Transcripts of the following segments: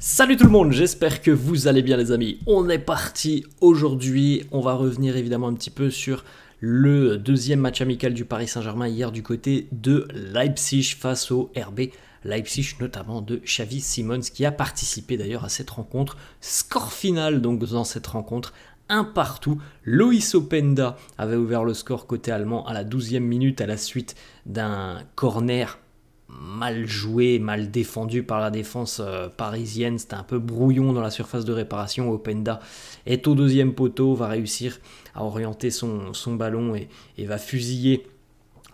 Salut tout le monde, j'espère que vous allez bien les amis. On est parti aujourd'hui, on va revenir évidemment un petit peu sur le deuxième match amical du Paris Saint-Germain hier du côté de Leipzig face au RB Leipzig, notamment de Xavi Simons qui a participé d'ailleurs à cette rencontre. Score final donc dans cette rencontre, un partout. Loïs Openda avait ouvert le score côté allemand à la 12e minute à la suite d'un corner mal joué, mal défendu par la défense parisienne. C'était un peu brouillon dans la surface de réparation. Openda est au deuxième poteau, va réussir à orienter son ballon et va fusiller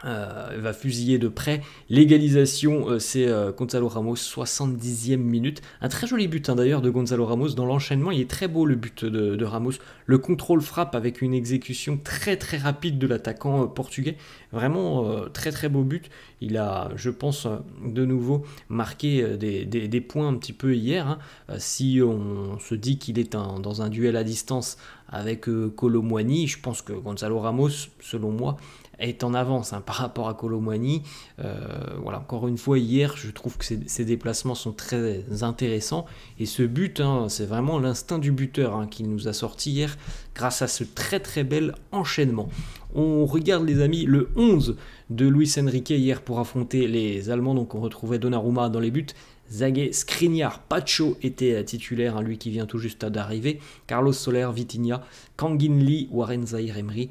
de près. L'égalisation, c'est Gonzalo Ramos, 70e minute. Un très joli but d'ailleurs de Gonzalo Ramos. Dans l'enchaînement, il est très beau le but de Ramos. Le contrôle frappe avec une exécution très très rapide de l'attaquant portugais. Vraiment très très beau but. Il a, je pense, de nouveau marqué des points un petit peu hier. Si on se dit qu'il est dans un duel à distance avec Kolo Muani, je pense que Gonzalo Ramos, selon moi, est en avance par rapport à Kolo Muani. Voilà, encore une fois, hier, je trouve que ces déplacements sont très intéressants. Et ce but, c'est vraiment l'instinct du buteur qu'il nous a sorti hier grâce à ce très très bel enchaînement. On regarde les amis le 11 de Luis Enrique hier pour affronter les Allemands. Donc on retrouvait Donnarumma dans les buts. Zague, Skriniar, Pacho était titulaire, lui qui vient tout juste d'arriver, Carlos Soler, Vitinha, Kangin Lee, Warren Zaïre-Emery,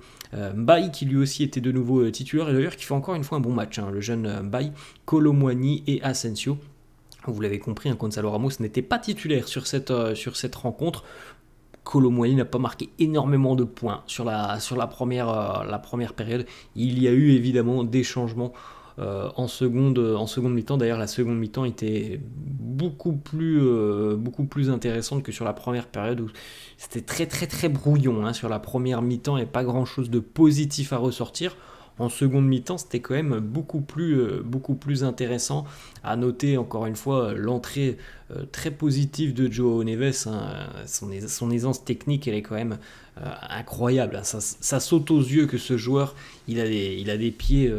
Mbaye qui lui aussi était de nouveau titulaire et d'ailleurs qui fait encore une fois un bon match, le jeune Mbaye, Kolo Muani et Asensio. Vous l'avez compris, Gonzalo Ramos n'était pas titulaire sur cette rencontre. Kolo Muani n'a pas marqué énormément de points sur la première période. Il y a eu évidemment des changements en seconde mi-temps. D'ailleurs, la seconde mi-temps était beaucoup plus intéressante que sur la première période où c'était très très très brouillon. Sur la première mi-temps, il n'y a pas grand-chose de positif à ressortir. En seconde mi-temps, c'était quand même beaucoup plus intéressant. À noter encore une fois l'entrée très positive de João Neves. Son aisance technique, elle est quand même incroyable. Ça saute aux yeux que ce joueur, il a des pieds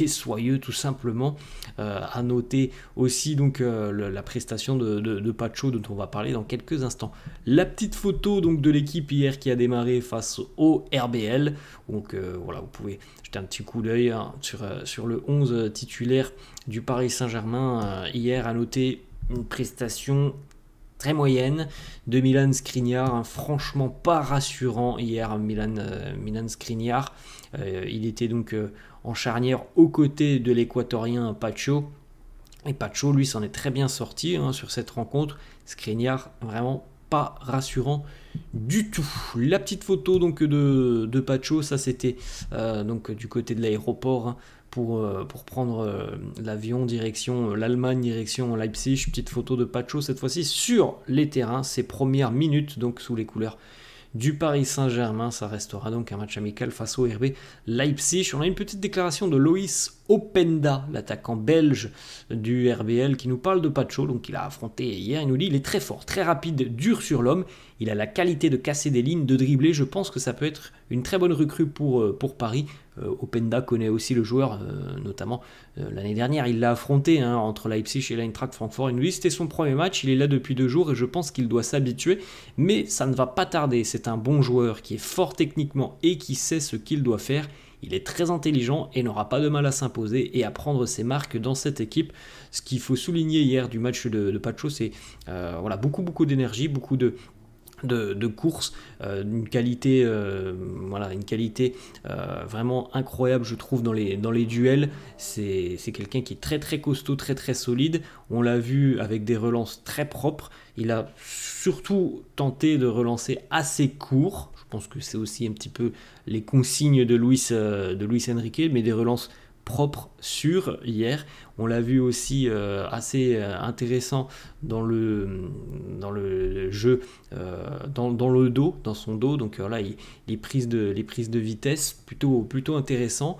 soyeux tout simplement. À noter aussi donc la prestation de Pacho dont on va parler dans quelques instants. La petite photo donc de l'équipe hier qui a démarré face au RBL. Donc voilà, vous pouvez jeter un petit coup d'œil sur le 11 titulaire du Paris Saint-Germain. Hier, à noter une prestation très moyenne de Milan Skriniar, franchement pas rassurant hier Milan Skriniar. Il était donc en charnière aux côtés de l'équatorien Pacho. Et Pacho, lui, s'en est très bien sorti sur cette rencontre. Skriniar, vraiment pas rassurant du tout. La petite photo donc de Pacho, ça c'était donc du côté de l'aéroport pour prendre l'avion direction l'Allemagne, direction Leipzig. Petite photo de Pacho cette fois-ci sur les terrains, ses premières minutes donc sous les couleurs du Paris Saint-Germain. Ça restera donc un match amical face au RB Leipzig. On a une petite déclaration de Loïs Openda, l'attaquant belge du RBL, qui nous parle de Pacho. Donc il a affronté hier, il nous dit il est très fort, très rapide, dur sur l'homme. Il a la qualité de casser des lignes, de dribbler. Je pense que ça peut être une très bonne recrue pour Paris. Openda connaît aussi le joueur, notamment l'année dernière. Il l'a affronté entre Leipzig et l'Eintracht Francfort. Il nous dit c'était son premier match, il est là depuis 2 jours et je pense qu'il doit s'habituer. Mais ça ne va pas tarder. C'est un bon joueur qui est fort techniquement et qui sait ce qu'il doit faire. Il est très intelligent et n'aura pas de mal à s'imposer et à prendre ses marques dans cette équipe. Ce qu'il faut souligner hier du match de Pacho, c'est voilà, beaucoup d'énergie, beaucoup de course, une qualité vraiment incroyable je trouve dans les duels. C'est quelqu'un qui est très très costaud, très très solide. On l'a vu avec des relances très propres. Il a surtout tenté de relancer assez court. Je pense que c'est aussi un petit peu les consignes de Luis Enrique, mais des relances propre, sûr hier. On l'a vu aussi assez intéressant dans le jeu, dans le dos, dans son dos. Donc là, les prises de vitesse, plutôt intéressant.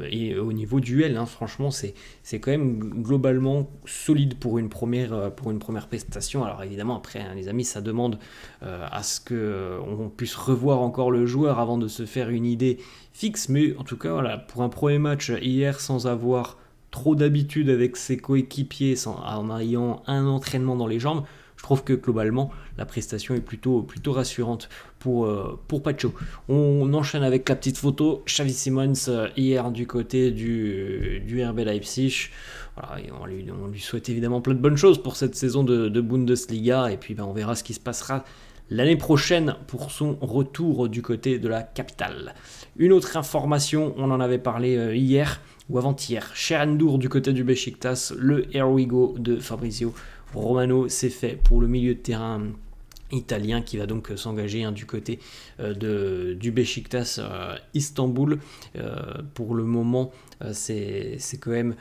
Et au niveau duel, franchement, c'est quand même globalement solide pour une première prestation. Alors évidemment, après, les amis, ça demande à ce qu'on puisse revoir encore le joueur avant de se faire une idée fixe. Mais en tout cas, voilà, pour un premier match hier sans avoir trop d'habitude avec ses coéquipiers en ayant un entraînement dans les jambes, je trouve que globalement la prestation est plutôt rassurante pour Pacho. On enchaîne avec la petite photo. Xavi Simons hier du côté du RB Leipzig. Voilà, on lui souhaite évidemment plein de bonnes choses pour cette saison de Bundesliga, et puis on verra ce qui se passera l'année prochaine pour son retour du côté de la capitale. Une autre information, on en avait parlé hier ou avant-hier. Cher du côté du Beşiktaş, le Here We Go de Fabrizio Romano, c'est fait pour le milieu de terrain italien qui va donc s'engager du côté du Beşiktaş Istanbul. Pour le moment, c'est quand même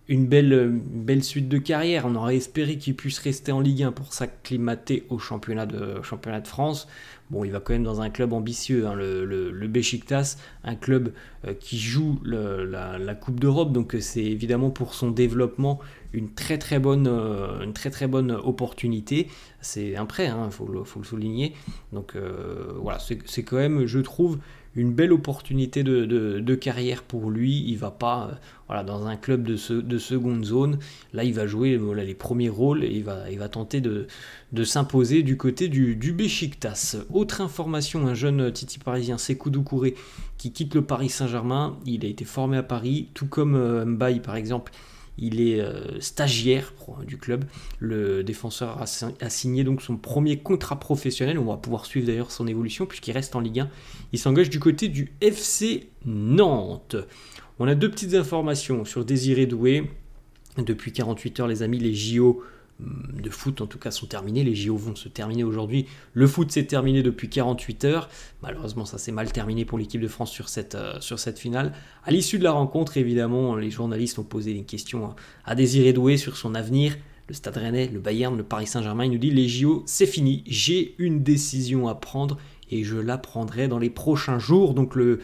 une belle suite de carrière. On aurait espéré qu'il puisse rester en Ligue 1 pour s'acclimater au championnat de France. Bon, il va quand même dans un club ambitieux, le Beşiktaş, un club qui joue la Coupe d'Europe, donc c'est évidemment pour son développement une très très bonne opportunité. C'est un prêt, faut le souligner. Donc voilà, c'est quand même, je trouve, une belle opportunité de carrière pour lui. Il va pas dans un club de seconde zone. Là, il va jouer les premiers rôles et il va tenter de s'imposer du côté du Beşiktaş. Autre information, un jeune Titi parisien, Sékou Doucouré, qui quitte le Paris Saint-Germain. Il a été formé à Paris, tout comme Mbaye par exemple. Il est stagiaire du club. Le défenseur a signé donc son premier contrat professionnel. On va pouvoir suivre d'ailleurs son évolution puisqu'il reste en Ligue 1. Il s'engage du côté du FC Nantes. On a deux petites informations sur Désiré Doué. Depuis 48 heures, les amis, les JO de foot en tout cas sont terminés. Les JO vont se terminer aujourd'hui. Le foot s'est terminé depuis 48 heures. Malheureusement, ça s'est mal terminé pour l'équipe de France sur cette finale. À l'issue de la rencontre, évidemment, les journalistes ont posé des questions à Désiré Doué sur son avenir. Le Stade Rennais, le Bayern, le Paris Saint-Germain. Il nous dit: les JO, c'est fini. J'ai une décision à prendre et je la prendrai dans les prochains jours. Donc le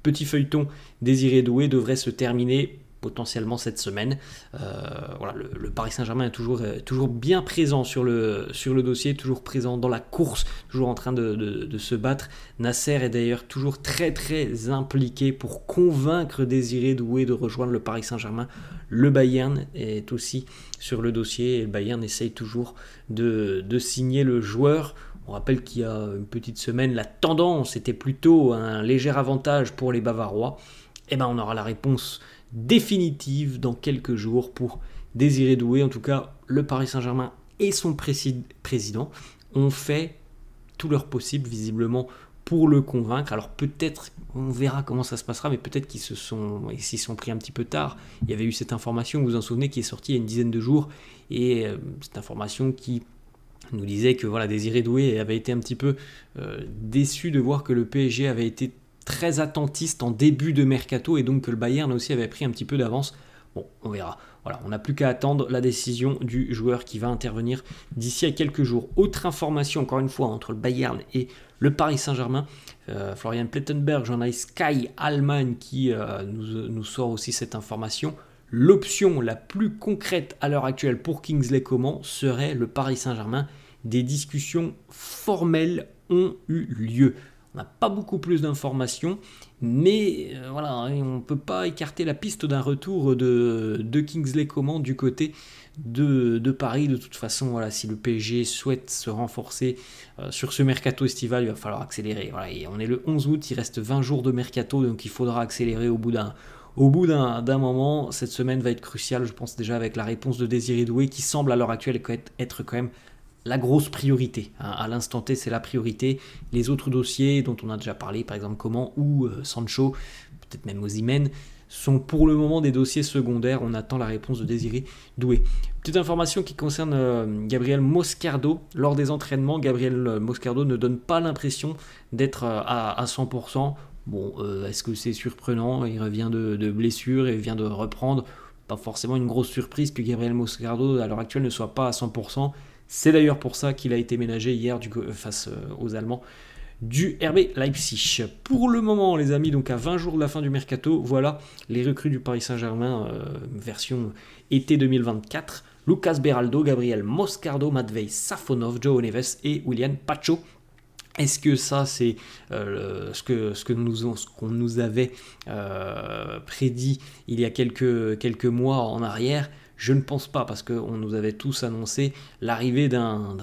petit feuilleton Désiré Doué devrait se terminer potentiellement cette semaine. Le Paris Saint-Germain est toujours bien présent sur le dossier, toujours présent dans la course, toujours en train de se battre. Nasser est d'ailleurs toujours très très impliqué pour convaincre Désiré Doué de rejoindre le Paris Saint-Germain. Le Bayern est aussi sur le dossier et le Bayern essaye toujours de signer le joueur. On rappelle qu'il y a une petite semaine, la tendance était plutôt un léger avantage pour les Bavarois. On aura la réponse définitive dans quelques jours pour Désiré Doué. En tout cas, le Paris Saint-Germain et son président ont fait tout leur possible visiblement pour le convaincre. Alors peut-être, on verra comment ça se passera, mais peut-être qu'ils s'y sont pris un petit peu tard. Il y avait eu cette information, vous vous en souvenez, qui est sortie il y a une dizaine de jours, et cette information qui nous disait que Désiré Doué avait été un petit peu déçu de voir que le PSG avait été très attentiste en début de mercato et donc que le Bayern aussi avait pris un petit peu d'avance. Bon, on verra. Voilà, on n'a plus qu'à attendre la décision du joueur qui va intervenir d'ici à quelques jours. Autre information, encore une fois, entre le Bayern et le Paris Saint-Germain. Florian Plettenberg, journaliste Sky Allemagne, qui nous sort aussi cette information. L'option la plus concrète à l'heure actuelle pour Kingsley Coman serait le Paris Saint-Germain. Des discussions formelles ont eu lieu. On n'a pas beaucoup plus d'informations, mais on ne peut pas écarter la piste d'un retour de Kingsley Coman du côté de Paris. De toute façon, si le PSG souhaite se renforcer sur ce mercato estival, il va falloir accélérer. Et on est le 11 août, il reste 20 jours de mercato, donc il faudra accélérer au bout d'un moment. Cette semaine va être cruciale, je pense déjà avec la réponse de Désiré Doué, qui semble à l'heure actuelle être quand même la grosse priorité. À l'instant T, c'est la priorité. Les autres dossiers dont on a déjà parlé, par exemple Coman ou Sancho, peut-être même Osimhen, sont pour le moment des dossiers secondaires. On attend la réponse de Désiré Doué. Petite information qui concerne Gabriel Moscardo. Lors des entraînements, Gabriel Moscardo ne donne pas l'impression d'être à 100%. Bon, est-ce que c'est surprenant? Il revient de blessure et vient de reprendre. Pas forcément une grosse surprise que Gabriel Moscardo, à l'heure actuelle, ne soit pas à 100%. C'est d'ailleurs pour ça qu'il a été ménagé hier face aux Allemands du RB Leipzig. Pour le moment, les amis, donc à 20 jours de la fin du mercato, voilà les recrues du Paris Saint-Germain version été 2024. Lucas Beraldo, Gabriel Moscardo, Matvei Safonov, João Neves et William Pacho. Est-ce que ça, c'est ce qu'on nous avait prédit il y a quelques mois en arrière? Je ne pense pas, parce qu'on nous avait tous annoncé l'arrivée d'un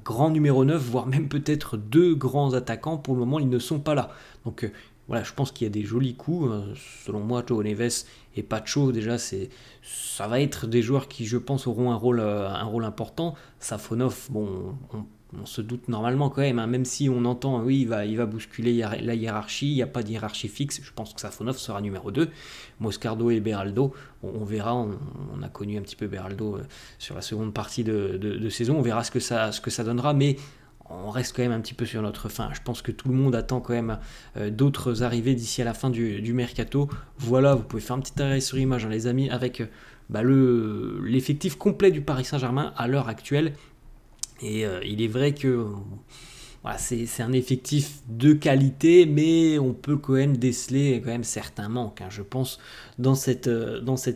grand numéro 9, voire même peut-être 2 grands attaquants. Pour le moment, ils ne sont pas là. Donc voilà, je pense qu'il y a des jolis coups. Selon moi, João Neves et Pacho, déjà, ça va être des joueurs qui, je pense, auront un rôle important. Safonov, bon, on se doute normalement quand même, hein, même si on entend, oui, il va bousculer la hiérarchie, il n'y a pas de hiérarchie fixe, je pense que Safonov sera numéro 2. Moscardo et Beraldo, on verra, on a connu un petit peu Beraldo sur la seconde partie de saison, on verra ce que ça donnera, mais on reste quand même un petit peu sur notre fin. Je pense que tout le monde attend quand même d'autres arrivées d'ici à la fin du mercato. Voilà, vous pouvez faire un petit arrêt sur image, hein, les amis, avec l'effectif complet du Paris Saint-Germain à l'heure actuelle. Et il est vrai que voilà, c'est un effectif de qualité, mais on peut quand même déceler quand même certains manques, hein, je pense, dans cet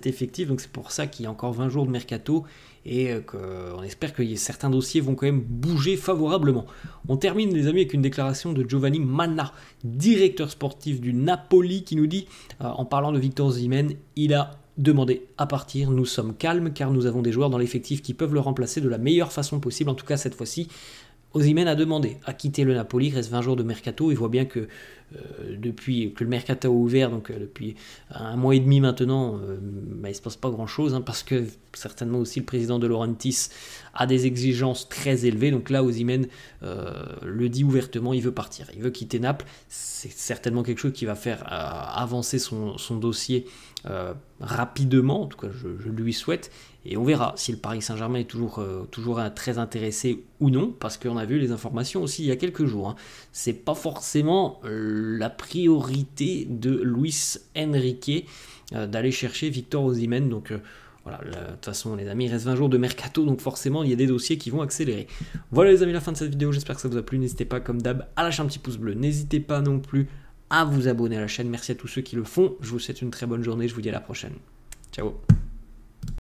effectif. Donc c'est pour ça qu'il y a encore 20 jours de mercato et qu'on espère que certains dossiers vont quand même bouger favorablement. On termine, les amis, avec une déclaration de Giovanni Manna, directeur sportif du Napoli, qui nous dit, en parlant de Victor Osimhen, il a demandé à partir, nous sommes calmes car nous avons des joueurs dans l'effectif qui peuvent le remplacer de la meilleure façon possible. En tout cas cette fois-ci, Osimhen a demandé à quitter le Napoli. Il reste 20 jours de mercato, il voit bien que depuis que le mercato a ouvert, donc depuis un mois et demi maintenant, il ne se passe pas grand chose, hein, parce que certainement aussi le président de Laurentiis a des exigences très élevées. Donc là Osimhen le dit ouvertement, il veut partir, il veut quitter Naples. C'est certainement quelque chose qui va faire avancer son dossier rapidement, en tout cas je lui souhaite, et on verra si le Paris Saint-Germain est toujours très intéressé ou non, parce qu'on a vu les informations aussi il y a quelques jours, hein. C'est pas forcément la priorité de Luis Enrique d'aller chercher Victor Osimhen, donc voilà, de toute façon les amis, il reste 20 jours de mercato, donc forcément il y a des dossiers qui vont accélérer. Voilà les amis, la fin de cette vidéo, j'espère que ça vous a plu. N'hésitez pas comme d'hab à lâcher un petit pouce bleu, n'hésitez pas non plus à vous abonner à la chaîne, merci à tous ceux qui le font, je vous souhaite une très bonne journée, je vous dis à la prochaine, ciao.